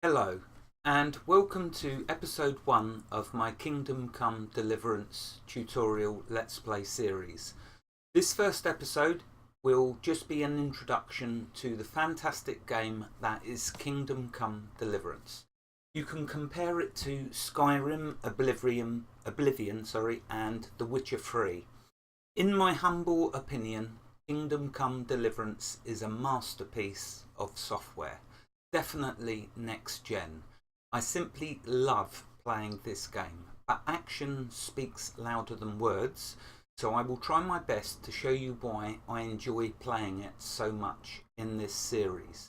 Hello, and welcome to episode 1 of my Kingdom Come Deliverance tutorial Let's Play series. This first episode will just be an introduction to the fantastic game that is Kingdom Come Deliverance. You can compare it to Skyrim, Oblivion, and The Witcher 3. In my humble opinion, Kingdom Come Deliverance is a masterpiece of software. Definitely next gen. I simply love playing this game, but action speaks louder than words, so I will try my best to show you why I enjoy playing it so much in this series.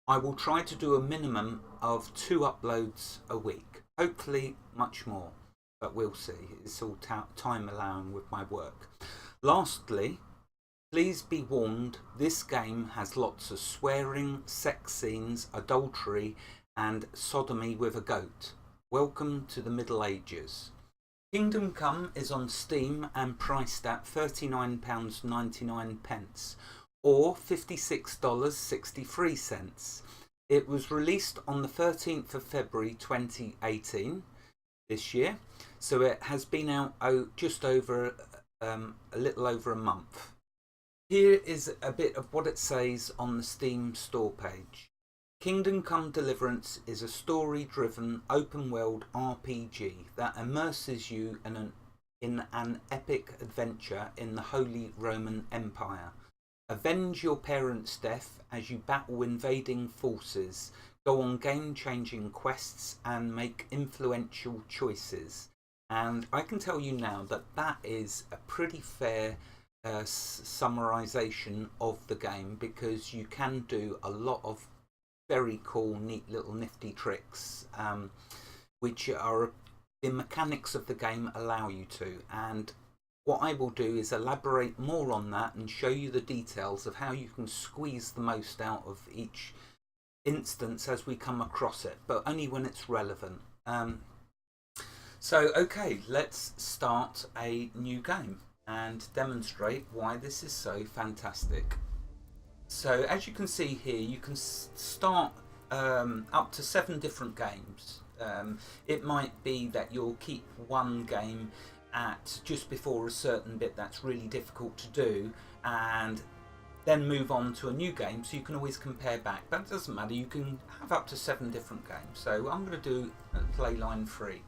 I will try to do a minimum of 2 uploads a week, hopefully much more, but we'll see. It's all time allowing with my work. Lastly, please be warned, this game has lots of swearing, sex scenes, adultery and sodomy with a goat. Welcome to the Middle Ages. Kingdom Come is on Steam and priced at £39.99 or $56.63. It was released on the 13th of February 2018 this year, so it has been out just over a little over a month. Here is a bit of what it says on the Steam store page. Kingdom Come Deliverance is a story-driven open-world RPG that immerses you in an epic adventure in the Holy Roman Empire. Avenge your parents' death as you battle invading forces, go on game-changing quests and make influential choices. And I can tell you now that that is a pretty fair summarization of the game, because you can do a lot of very cool, neat little nifty tricks, which are the mechanics of the game allow you to. And what I will do is elaborate more on that and show you the details of how you can squeeze the most out of each instance as we come across it, but only when it's relevant. So okay, let's start a new game and demonstrate why this is so fantastic. So as you can see here, you can start up to 7 different games. It might be that you'll keep one game at just before a certain bit that's really difficult to do and then move on to a new game, so you can always compare back, but it doesn't matter, you can have up to 7 different games. So I'm going to do play line 3.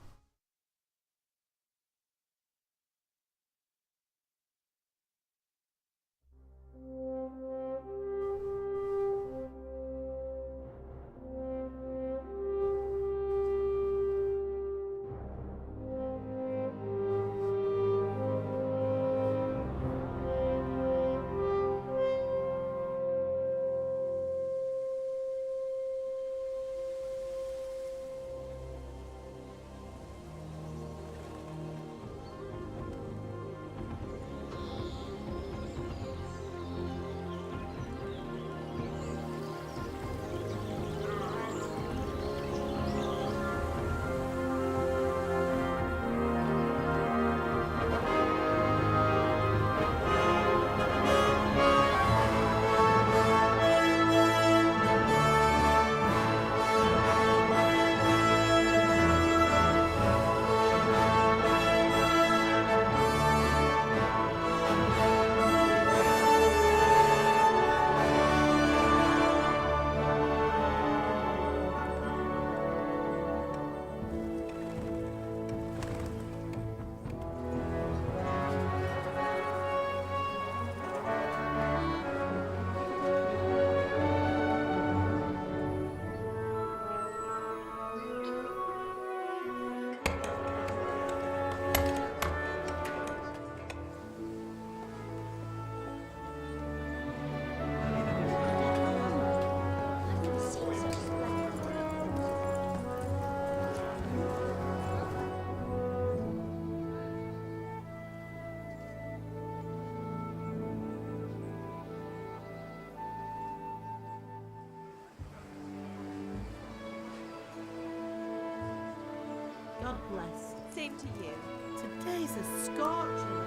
God bless. Same to you. Today's a scorcher.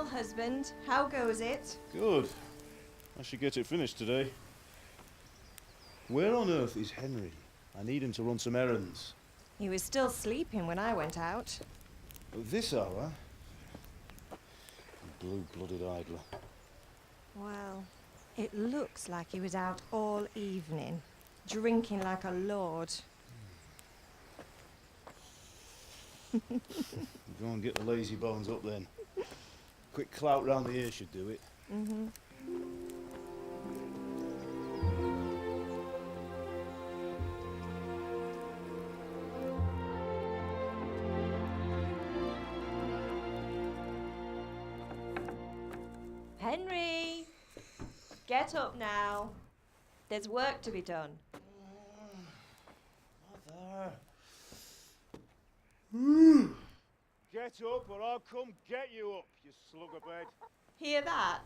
Well, husband, how goes it? Good. I should get it finished today. Where on earth is Henry? I need him to run some errands. He was still sleeping when I went out. At this hour? Blue-blooded idler. Well, it looks like he was out all evening, drinking like a lord. Go and get the lazy bones up then. Quick clout round the ear should do it. Mm-hmm. Henry! Get up now. There's work to be done. Mother. Get up or I'll come get you up, you slug of bed. Hear that?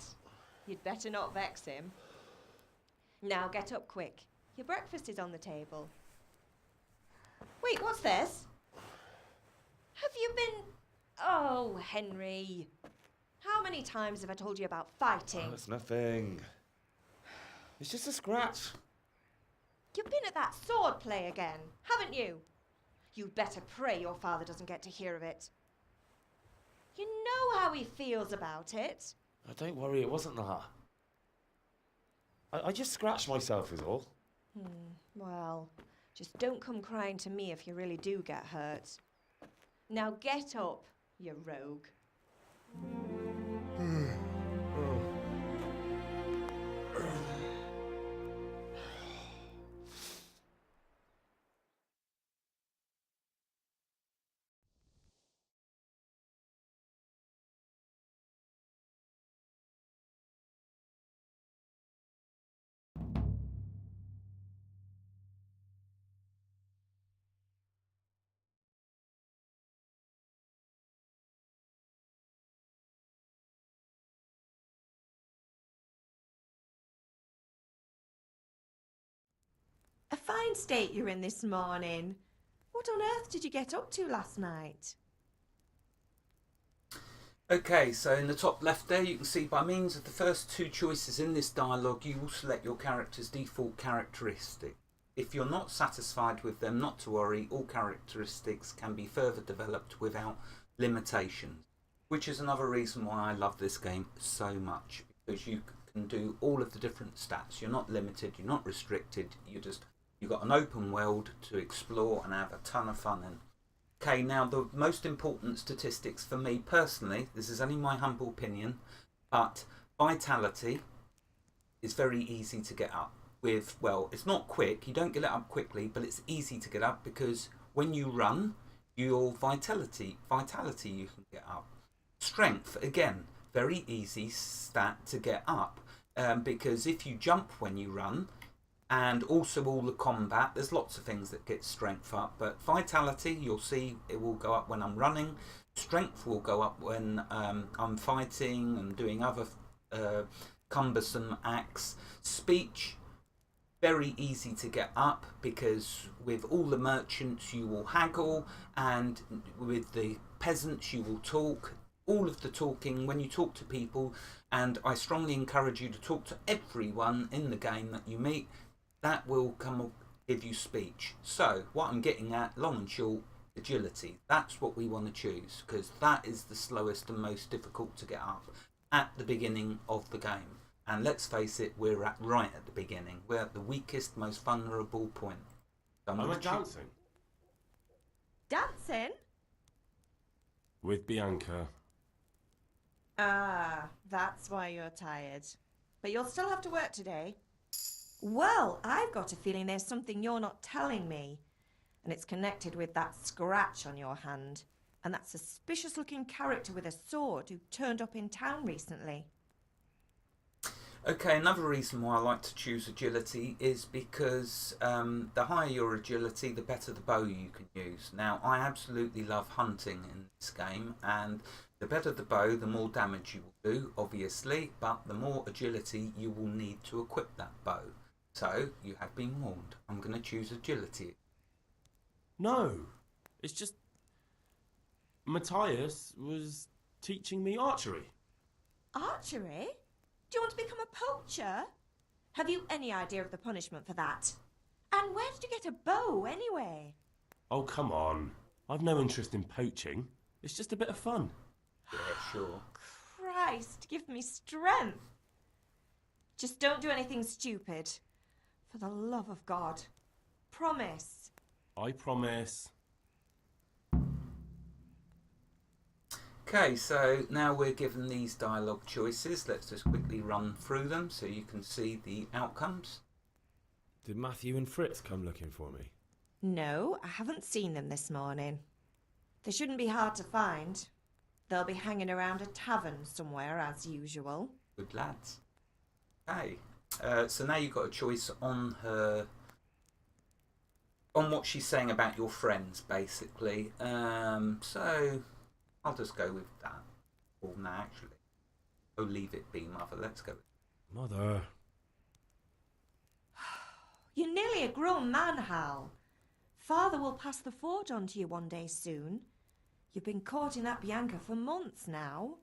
You'd better not vex him. Now get up quick. Your breakfast is on the table. Wait, what's this? Have you been... Oh, Henry. How many times have I told you about fighting? Oh, it's nothing. It's just a scratch. You've been at that sword play again, haven't you? You'd better pray your father doesn't get to hear of it. You know how he feels about it. Oh, don't worry, it wasn't that. I just scratched myself is all. Well, just don't come crying to me if you really do get hurt. Now get up, you rogue. A fine state you're in this morning. What on earth did you get up to last night? Okay, so in the top left there you can see by means of the first two choices in this dialogue you will select your character's default characteristic. If you're not satisfied with them, not to worry, all characteristics can be further developed without limitations. Which is another reason why I love this game so much, because you can do all of the different stats. You're not limited, you're not restricted, you've got an open world to explore and have a ton of fun in. Okay, now the most important statistics for me personally, this is only my humble opinion, but vitality is very easy to get up with. Well, it's not quick, you don't get it up quickly, but it's easy to get up because when you run, your vitality you can get up. Strength, again, very easy stat to get up because if you jump when you run, and also all the combat, there's lots of things that get strength up, but vitality, you'll see it will go up when I'm running. Strength will go up when I'm fighting and doing other cumbersome acts. Speech, very easy to get up because with all the merchants you will haggle, and with the peasants you will talk. All of the talking when you talk to people, and I strongly encourage you to talk to everyone in the game that you meet. That will give you speech. So what I'm getting at, long and short, agility. That's what we want to choose, because that is the slowest and most difficult to get up at the beginning of the game. And let's face it, we're right at the beginning. We're at the weakest, most vulnerable point. So I'm dancing. Dancing? With Bianca. Ah, that's why you're tired. But you'll still have to work today. Well, I've got a feeling there's something you're not telling me. And it's connected with that scratch on your hand. And that suspicious-looking character with a sword who turned up in town recently. Okay, another reason why I like to choose agility is because the higher your agility, the better the bow you can use. Now, I absolutely love hunting in this game, and the better the bow, the more damage you will do, obviously, but the more agility you will need to equip that bow. So, you have been warned. I'm going to choose agility. No, it's just Matthias was teaching me archery. Archery? Do you want to become a poacher? Have you any idea of the punishment for that? And where did you get a bow, anyway? Oh, come on. I've no interest in poaching. It's just a bit of fun. Yeah, sure. Christ, give me strength. Just don't do anything stupid. For the love of God. Promise. I promise. Okay, so now we're given these dialogue choices. Let's just quickly run through them so you can see the outcomes. Did Matthew and Fritz come looking for me? No, I haven't seen them this morning. They shouldn't be hard to find. They'll be hanging around a tavern somewhere, as usual. Good lads. Okay, so now you've got a choice on what she's saying about your friends, basically. So I'll just go with that. Or no, actually. Oh, leave it be, Mother. Let's go. Mother. You're nearly a grown man, Hal. Father will pass the forge on to you one day soon. You've been courting that Bianca for months now.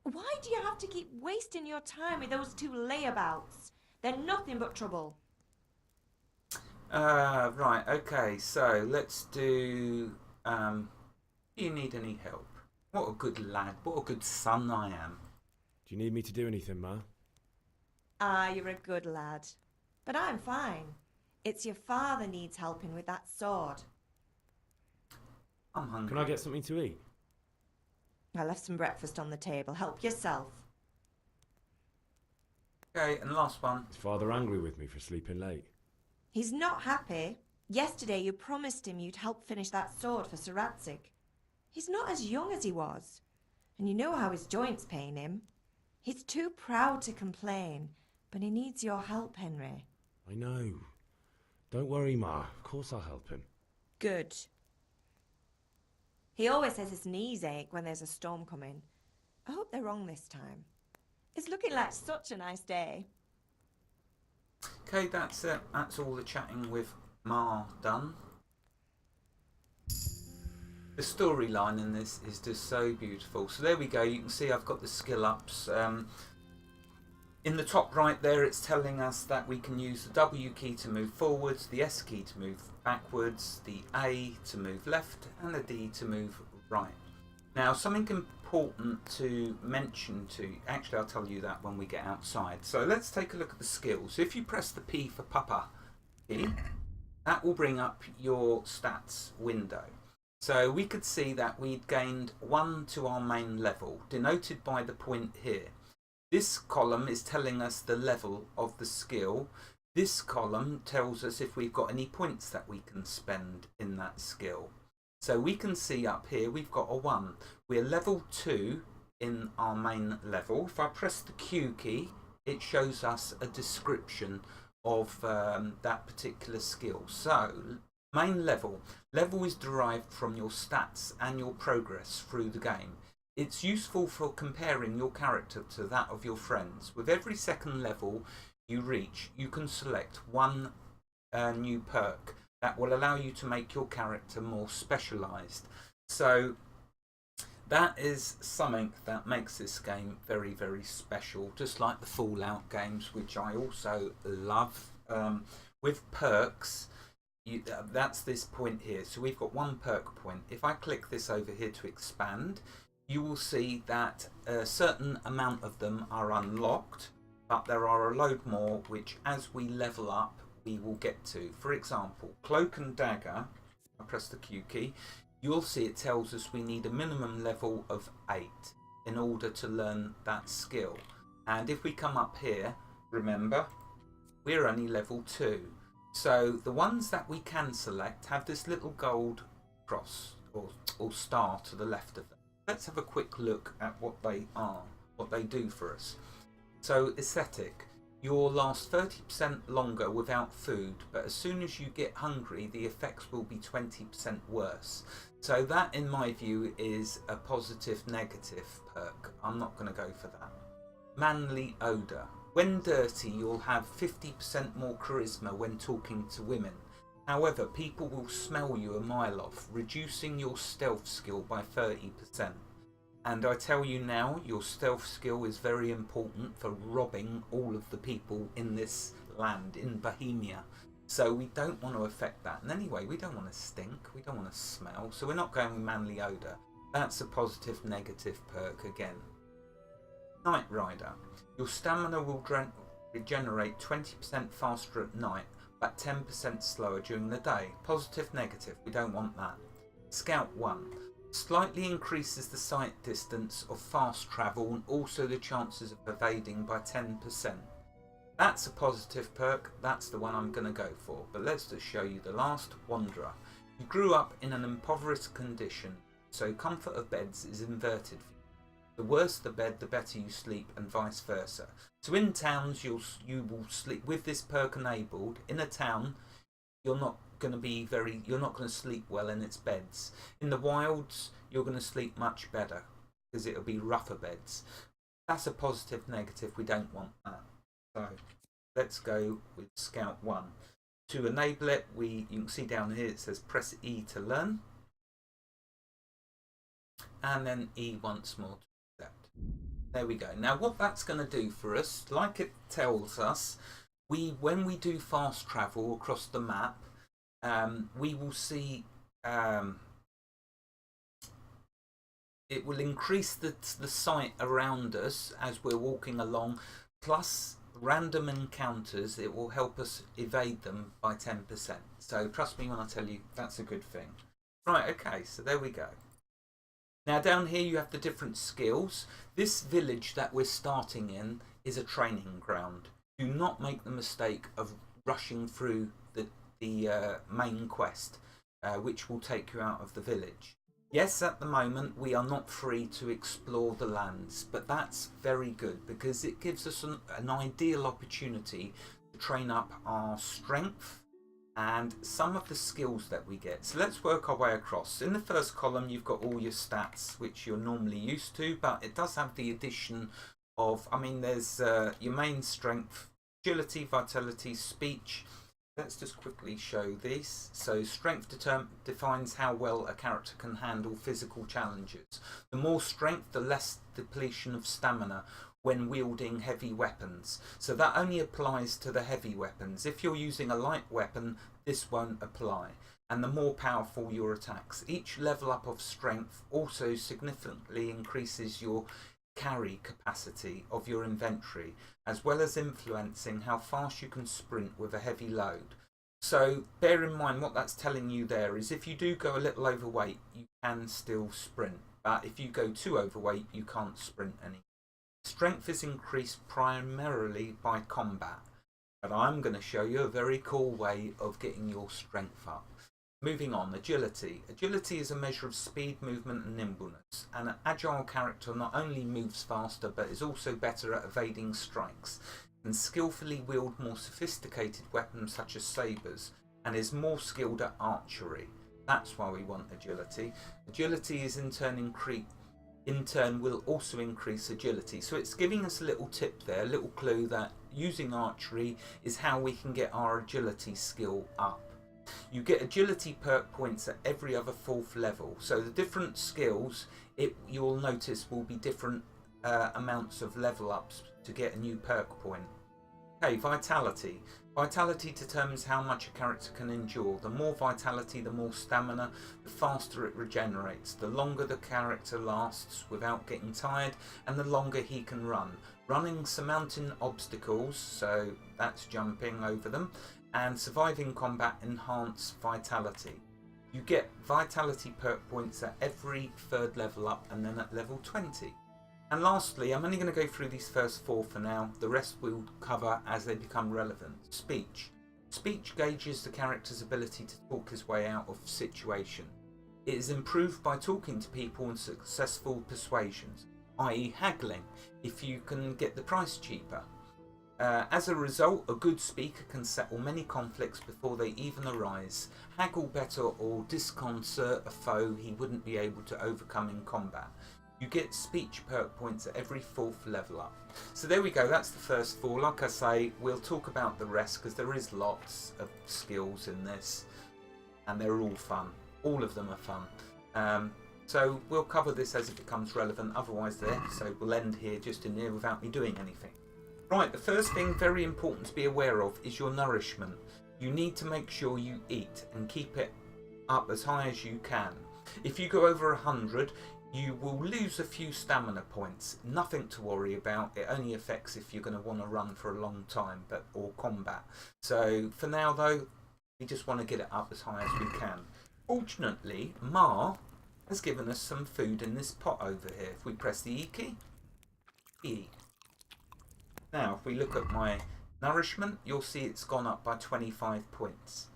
Why do you have to keep wasting your time with those two layabouts? They're nothing but trouble. Right, okay, so let's do... do you need any help? What a good lad, what a good son I am. Do you need me to do anything, Ma? Ah, you're a good lad. But I'm fine. It's your father needs helping with that sword. I'm hungry. Can I get something to eat? I left some breakfast on the table. Help yourself. Okay, and last one. Is Father angry with me for sleeping late? He's not happy. Yesterday you promised him you'd help finish that sword for Sir Radzig. He's not as young as he was. And you know how his joints pain him. He's too proud to complain, but he needs your help, Henry. I know. Don't worry, Ma. Of course I'll help him. Good. He always says his knees ache when there's a storm coming. I hope they're wrong this time. It's looking like such a nice day. Okay, that's it. That's all the chatting with Ma done. The storyline in this is just so beautiful. So there we go. You can see I've got the skill ups. In the top right there, it's telling us that we can use the W key to move forwards, the S key to move backwards, the A to move left, and the D to move right. Now, something important to mention actually I'll tell you that when we get outside. So let's take a look at the skills. If you press the P for Papa key, that will bring up your stats window. So we could see that we'd gained 1 to our main level, denoted by the point here. This column is telling us the level of the skill. This column tells us if we've got any points that we can spend in that skill. So we can see up here we've got a 1. We're level 2 in our main level. If I press the Q key, it shows us a description of that particular skill. So main level. Level is derived from your stats and your progress through the game. It's useful for comparing your character to that of your friends. With every second level you reach, you can select one new perk that will allow you to make your character more specialised. So that is something that makes this game very, very special, just like the Fallout games, which I also love. With perks, that's this point here. So we've got 1 perk point. If I click this over here to expand, you will see that a certain amount of them are unlocked, but there are a load more which as we level up we will get to. For example, Cloak and Dagger, I press the Q key, you'll see it tells us we need a minimum level of 8 in order to learn that skill. And if we come up here, remember, we're only level 2. So the ones that we can select have this little gold cross or star to the left of them. Let's have a quick look at what they are, what they do for us. So aesthetic, you'll last 30% longer without food, but as soon as you get hungry, the effects will be 20% worse. So that, in my view, is a positive negative perk. I'm not going to go for that. Manly odour. When dirty, you'll have 50% more charisma when talking to women. However, people will smell you a mile off, reducing your stealth skill by 30%. And I tell you now, your stealth skill is very important for robbing all of the people in this land, in Bohemia. So we don't want to affect that. And anyway, we don't want to stink, we don't want to smell, so we're not going with manly odour. That's a positive negative perk again. Night Rider. Your stamina will regenerate 20% faster at night, but 10% slower during the day. Positive negative, we don't want that. Scout 1. Slightly increases the sight distance of fast travel and also the chances of evading by 10%. That's a positive perk, that's the one I'm going to go for. But let's just show you the last. Wanderer. You grew up in an impoverished condition, so comfort of beds is inverted for you. The worse the bed, the better you sleep, and vice versa. So in towns you will sleep with this perk enabled. In a town you're not going to sleep well in its beds. In the wilds you're going to sleep much better because it'll be rougher beds. That's a positive negative, we don't want that. So let's go with Scout 1. To enable it, you can see down here it says press E to learn, and then E once more to accept. There we go. Now what that's going to do for us, like it tells us, when we do fast travel across the map, we will see it will increase the sight around us as we're walking along, plus random encounters. It will help us evade them by 10%. So trust me when I tell you that's a good thing. Right, okay, so there we go. Now down here you have the different skills. This village that we're starting in is a training ground. Do not make the mistake of rushing through the main quest, which will take you out of the village. Yes, at the moment we are not free to explore the lands, but that's very good because it gives us an ideal opportunity to train up our strength and some of the skills that we get. So let's work our way across. In the first column you've got all your stats which you're normally used to, but it does have the addition of, there's your main strength, agility, vitality, speech. Let's just quickly show these. So strength defines how well a character can handle physical challenges. The more strength, the less depletion of stamina when wielding heavy weapons. So that only applies to the heavy weapons. If you're using a light weapon, this won't apply. And the more powerful your attacks. Each level up of strength also significantly increases your carry capacity of your inventory, as well as influencing how fast you can sprint with a heavy load. So bear in mind what that's telling you there is if you do go a little overweight you can still sprint, but if you go too overweight you can't sprint any. Strength is increased primarily by combat, but I'm going to show you a very cool way of getting your strength up. Moving on, agility. Agility is a measure of speed, movement and nimbleness. And an agile character not only moves faster but is also better at evading strikes, can skillfully wield more sophisticated weapons such as sabres, and is more skilled at archery. That's why we want agility. Agility is in turn will also increase agility. So it's giving us a little tip there, a little clue that using archery is how we can get our agility skill up. You get agility perk points at every other 4th level. So the different skills, you'll notice, will be different amounts of level ups to get a new perk point. Okay, vitality. Vitality determines how much a character can endure. The more vitality, the more stamina, the faster it regenerates, the longer the character lasts without getting tired, and the longer he can run. Running, surmounting obstacles, so that's jumping over them, and surviving combat enhance vitality. You get vitality perk points at every 3rd level up and then at level 20. And lastly, I'm only going to go through these first 4 for now, the rest we'll cover as they become relevant. Speech. Speech gauges the character's ability to talk his way out of a situation. It is improved by talking to people in successful persuasions, i.e. haggling, if you can get the price cheaper. As a result, a good speaker can settle many conflicts before they even arise, haggle better or disconcert a foe he wouldn't be able to overcome in combat. You get speech perk points at every 4th level up. So there we go, that's the first 4. Like I say, we'll talk about the rest because there is lots of skills in this and they're all fun. All of them are fun. So we'll cover this as it becomes relevant, otherwise the episode will end here just in there without me doing anything. Right, the first thing very important to be aware of is your nourishment. You need to make sure you eat and keep it up as high as you can. If you go over 100, you will lose a few stamina points. Nothing to worry about. It only affects if you're going to want to run for a long time or combat. So for now though, we just want to get it up as high as we can. Fortunately, Ma has given us some food in this pot over here. If we press the E key, E. Now, if we look at my nourishment, you'll see it's gone up by 25 points.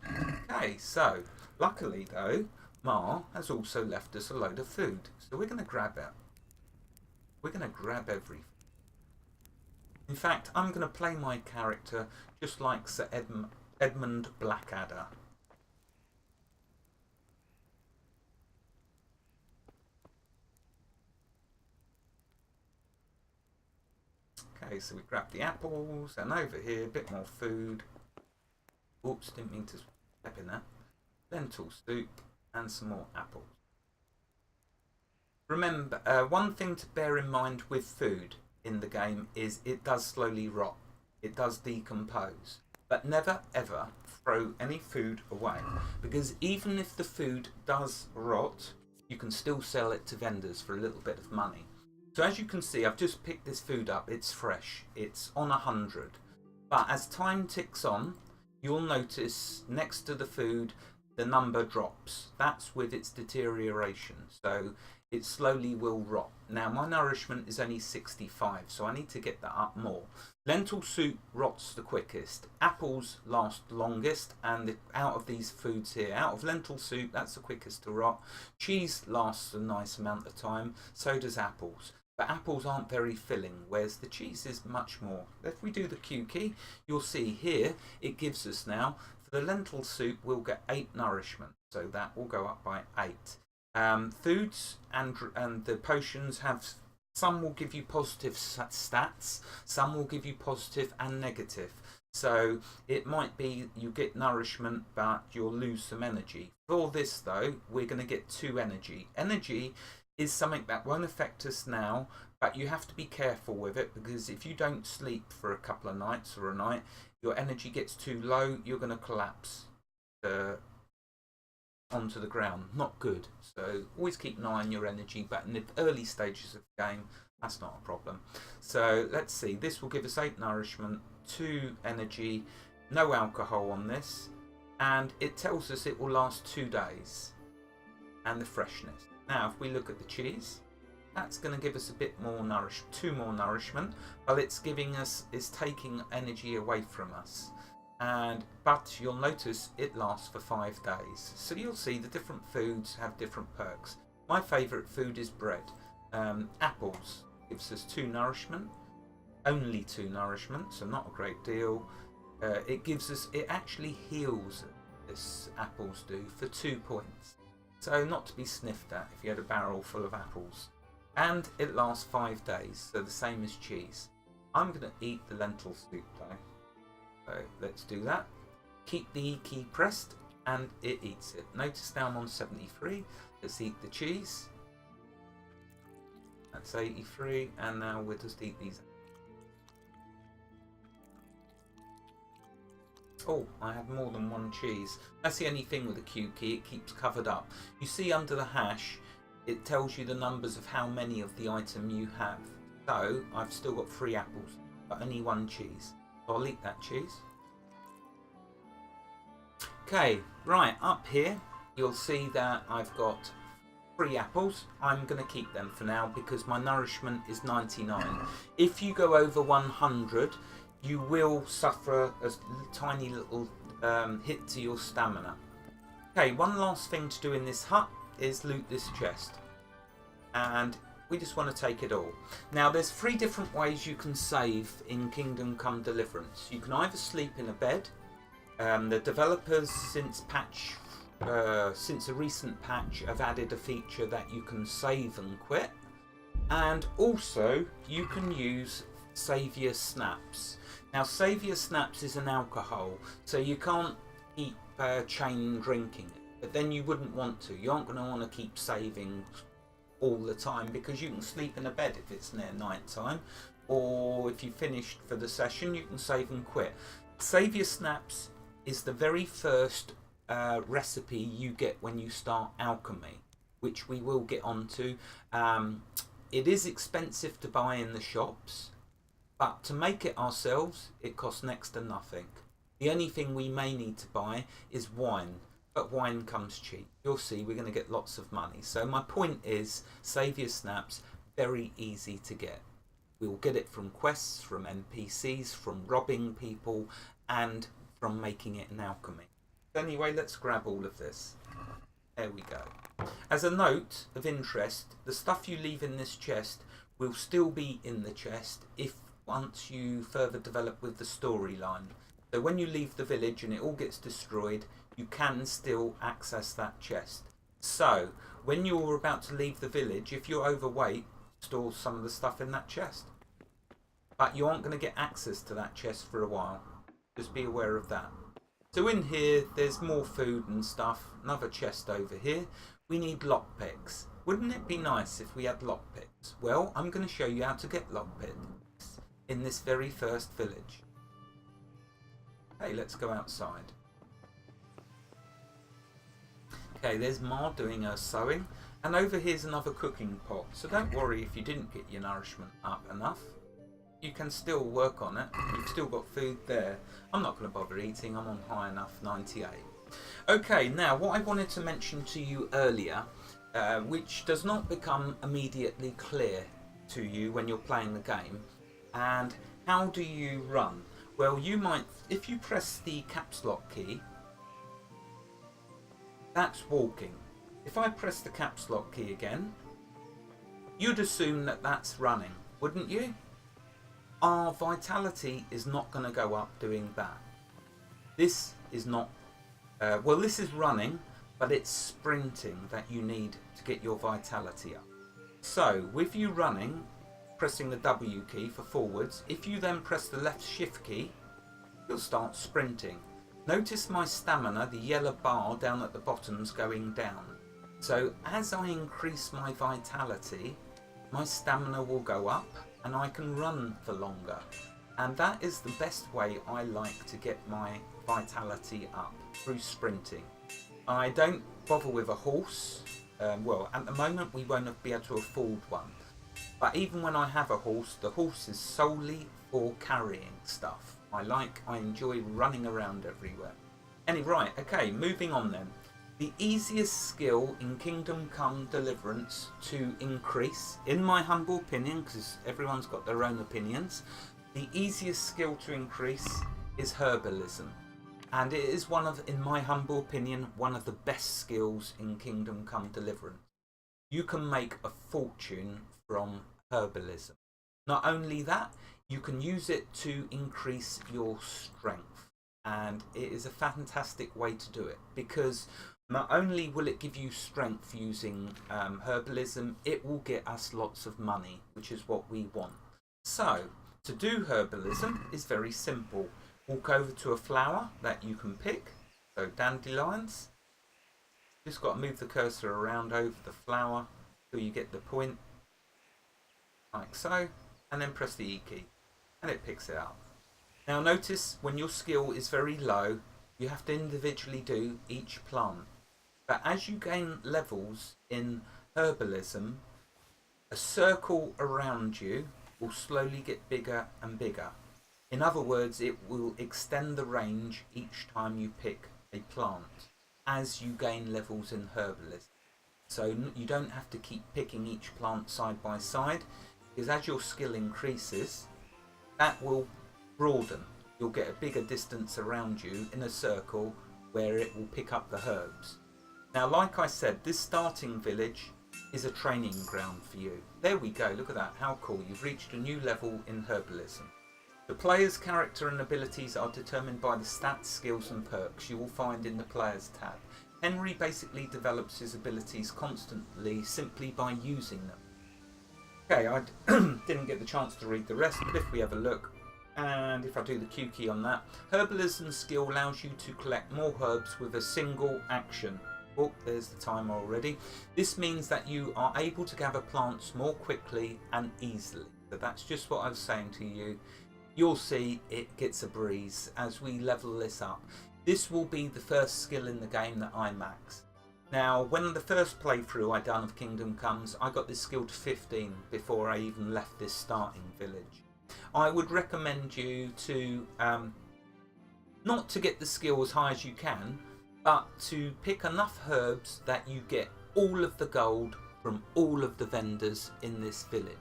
Okay, so luckily though, Ma has also left us a load of food. So we're going to grab it. We're going to grab everything. In fact, I'm going to play my character just like Sir Edmund Blackadder. Okay, so we grab the apples, and over here, a bit more food. Oops, didn't mean to step in there. Lentil soup, and some more apples. Remember, one thing to bear in mind with food in the game is it does slowly rot. It does decompose. But never ever throw any food away, because even if the food does rot, you can still sell it to vendors for a little bit of money. So as you can see, I've just picked this food up. It's fresh. It's on 100. But as time ticks on, you'll notice next to the food, the number drops. That's with its deterioration. So it slowly will rot. Now my nourishment is only 65, so I need to get that up more. Lentil soup rots the quickest. Apples last longest, and out of these foods here, out of lentil soup, that's the quickest to rot. Cheese lasts a nice amount of time, so does apples. But apples aren't very filling, whereas the cheese is much more. If we do the Q key, you'll see here, it gives us now, for the lentil soup, we'll get 8 nourishment. So that will go up by 8. Foods and the potions have, some will give you positive stats, some will give you positive and negative. So it might be you get nourishment, but you'll lose some energy. For this though, we're going to get 2 energy. Energy is something that won't affect us now, but you have to be careful with it, because if you don't sleep for a couple of nights or a night, your energy gets too low, you're going to collapse onto the ground. Not good. So always keep an eye on your energy, but in the early stages of the game, that's not a problem. So let's see, this will give us 8 nourishment, 2 energy, no alcohol on this, and it tells us it will last 2 days, and the freshness. Now if we look at the cheese, that's going to give us a bit more 2 more nourishment, but it's taking energy away from us. But you'll notice it lasts for 5 days. So you'll see the different foods have different perks. My favourite food is bread. Apples gives us 2 nourishment, only 2 nourishment, so not a great deal. It actually heals us, apples do, for 2 points. So not to be sniffed at if you had a barrel full of apples. And it lasts 5 days, so the same as cheese. I'm going to eat the lentil soup though. So let's do that. Keep the E key pressed and it eats it. Notice now I'm on 73. Let's eat the cheese. That's 83, and now we'll just eat these. Oh, I have more than 1 cheese. That's the only thing with the Q key, it keeps covered up. You see under the hash, it tells you the numbers of how many of the item you have. So, I've still got 3 apples, but only 1 cheese. So I'll eat that cheese. Okay, right, up here, you'll see that I've got 3 apples. I'm going to keep them for now because my nourishment is 99. If you go over 100, you will suffer a tiny little hit to your stamina. Okay, one last thing to do in this hut is loot this chest. And we just want to take it all. Now there's 3 different ways you can save in Kingdom Come Deliverance. You can either sleep in a bed. The developers since a recent patch have added a feature that you can save and quit. And also you can use Saviour Snaps. Now Saviour Snaps is an alcohol, so you can't keep chain drinking it, but then you wouldn't want to. You aren't going to want to keep saving all the time, because you can sleep in a bed if it's near night time, or if you finished for the session you can save and quit. Save your snaps is the very first recipe you get when you start alchemy, which we will get onto. It is expensive to buy in the shops, but to make it ourselves it costs next to nothing. The only thing we may need to buy is wine, but wine comes cheap. You'll see we're going to get lots of money. So my point is, save your snaps, very easy to get. We'll get it from quests, from NPCs, from robbing people, and from making it in alchemy. Anyway, let's grab all of this. There we go. As a note of interest, the stuff you leave in this chest will still be in the chest if once you further develop with the storyline. So when you leave the village and it all gets destroyed, you can still access that chest. So when you're about to leave the village, if you're overweight, store some of the stuff in that chest. But you aren't going to get access to that chest for a while. Just be aware of that. So in here, there's more food and stuff. Another chest over here. We need lockpicks. Wouldn't it be nice if we had lockpicks? Well, I'm going to show you how to get lockpicks in this very first village. Okay, let's go outside. Okay, there's Ma doing her sewing. And over here's another cooking pot. So don't worry if you didn't get your nourishment up enough. You can still work on it. You've still got food there. I'm not going to bother eating. I'm on high enough, 98. Okay, now what I wanted to mention to you earlier, which does not become immediately clear to you when you're playing the game, and how do you run? Well, you might, if you press the caps lock key, that's walking. If I press the caps lock key again, you'd assume that that's running, wouldn't you? Our vitality is not going to go up doing that. This is not, well, this is running, but it's sprinting that you need to get your vitality up. So with you running, pressing the W key for forwards, if you then press the left shift key, you'll start sprinting. Notice my stamina, the yellow bar down at the bottom's going down. So as I increase my vitality, my stamina will go up and I can run for longer. And that is the best way I like to get my vitality up, through sprinting. I don't bother with a horse. Well, at the moment we won't be able to afford one. But even when I have a horse, the horse is solely for carrying stuff. I enjoy running around everywhere. Anyway, right, okay, moving on then. The easiest skill in Kingdom Come Deliverance to increase, in my humble opinion, because everyone's got their own opinions, the easiest skill to increase is herbalism. And it is one of, in my humble opinion, one of the best skills in Kingdom Come Deliverance. You can make a fortune from herbalism. Not only that, you can use it to increase your strength. And it is a fantastic way to do it, because not only will it give you strength using herbalism, it will get us lots of money, which is what we want. So, to do herbalism is very simple. Walk over to a flower that you can pick, so dandelions. Just got to move the cursor around over the flower till you get the point, like so, and then press the E key, and it picks it up. Now notice when your skill is very low, you have to individually do each plant. But as you gain levels in herbalism, a circle around you will slowly get bigger and bigger. In other words, it will extend the range each time you pick a plant as you gain levels in herbalism. So you don't have to keep picking each plant side by side, because as your skill increases, that will broaden. You'll get a bigger distance around you in a circle where it will pick up the herbs. Now, like I said, this starting village is a training ground for you. There we go, look at that, how cool. You've reached a new level in herbalism. The player's character and abilities are determined by the stats, skills and perks you will find in the player's tab. Henry basically develops his abilities constantly simply by using them. Okay, I didn't get the chance to read the rest, but if we have a look, and if I do the Q key on that, herbalism skill allows you to collect more herbs with a single action. Oh, there's the timer already. This means that you are able to gather plants more quickly and easily. So that's just what I was saying to you. You'll see it gets a breeze as we level this up. This will be the first skill in the game that I max. Now, when the first playthrough I done of Kingdom Comes, I got this skill to 15 before I even left this starting village. I would recommend you to, not to get the skill as high as you can, but to pick enough herbs that you get all of the gold from all of the vendors in this village.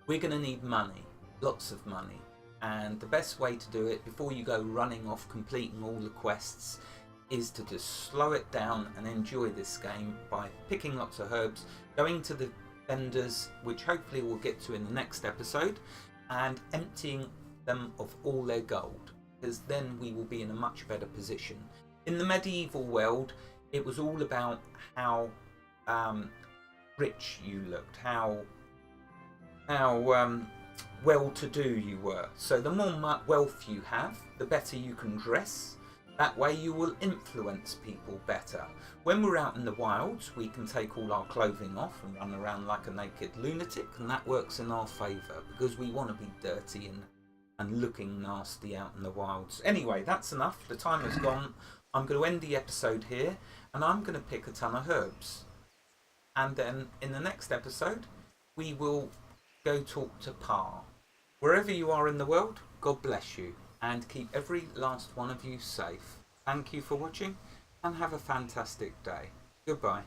We're going to need money, lots of money. And the best way to do it before you go running off completing all the quests is to just slow it down and enjoy this game by picking lots of herbs, going to the vendors, which hopefully we'll get to in the next episode, and emptying them of all their gold, because then we will be in a much better position. In the medieval world, it was all about how rich you looked, how well-to-do you were. So the more wealth you have, the better you can dress. That way you will influence people better. When we're out in the wilds, we can take all our clothing off and run around like a naked lunatic, and that works in our favour because we want to be dirty and looking nasty out in the wilds. Anyway, that's enough. The time has gone. I'm going to end the episode here, and I'm going to pick a ton of herbs. And then in the next episode, we will go talk to Pa. Wherever you are in the world, God bless you, and keep every last one of you safe. Thank you for watching, and have a fantastic day. Goodbye.